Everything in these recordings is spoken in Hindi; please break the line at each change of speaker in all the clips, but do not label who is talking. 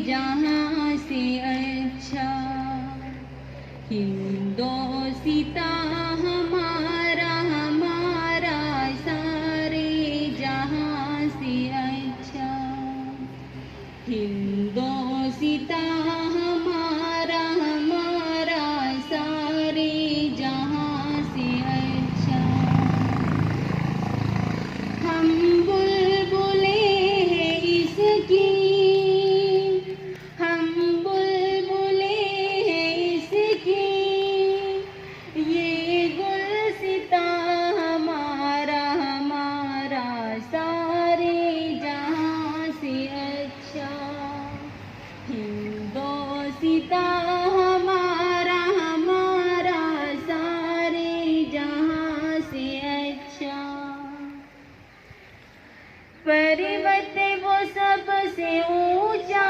जहाँ से अच्छा। हिंदोसिता हमारा हमारा सारे जहाँ से अच्छा। हिंदोसिता हमारा हमारा सारे जहाँ से अच्छा। हम बुलबुले हैं इसकी, हम बुलबुले हैं इसकी। ये गुलसिता हमारा हमारा सारे जहाँ से अच्छा। हिंदोसिता हमारा हमारा सारे जहाँ से अच्छा। पर्वत वो सबसे ऊंचा,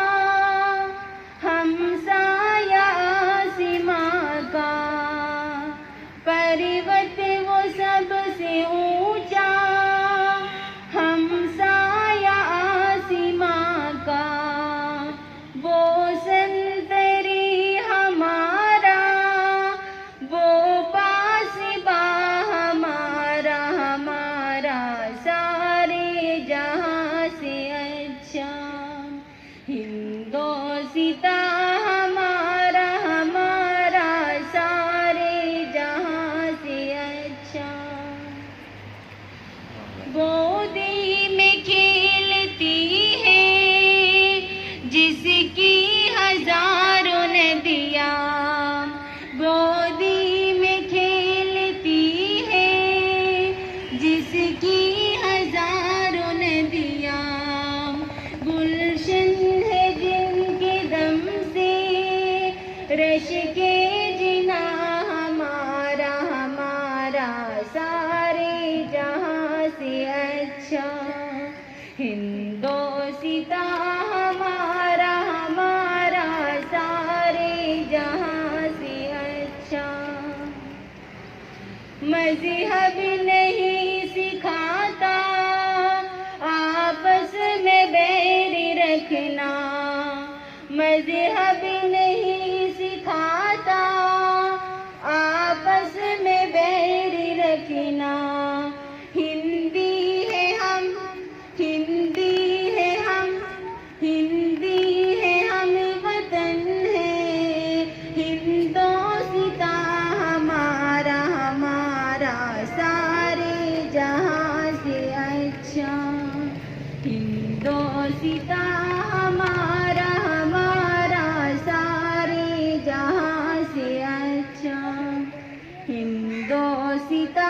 हम साया आसमां का। पर्वत वो सबसे ऊंचा, हम साया आसमां का। वो संतरी हमारा, वो पासबा हमारा हमारा सारे जहाँ से अच्छा। हिंदोसिता हमारा हमारा सारे जहाँ से अच्छा। गोदी में खेलती है जिसकी हजारों नदियाँ। गोदी में खेलती है जिसकी हजारों नदियाँ। गुलशन है जिनके दम से रश के जिना हमारा हमारा सारे जहाँ से अच्छा। हिंदोसिता हमारा हमारा सारे जहाँ से अच्छा। मज़हब नहीं सिखाता आपस में बैर रखना। मज़हब नहीं सिखाता आपस में बैर रखना। हिंदी है हम, हिंदी है हम, हिंदी है हम वतन है। हिंदोसिता हमारा हमारा सारे जहाँ से अच्छा। हिंदोसिता हमारा हमारा सारे जहाँ से अच्छा। हिंदोसिता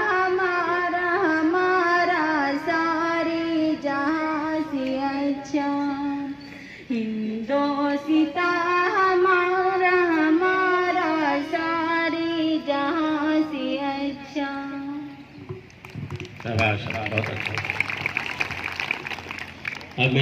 हमारा हमारा सारे जहाँ से अच्छा। हिंदोसिता हमारा हमारा सारे जहाँ से अच्छा।
शाबाश, बहुत अच्छा। अब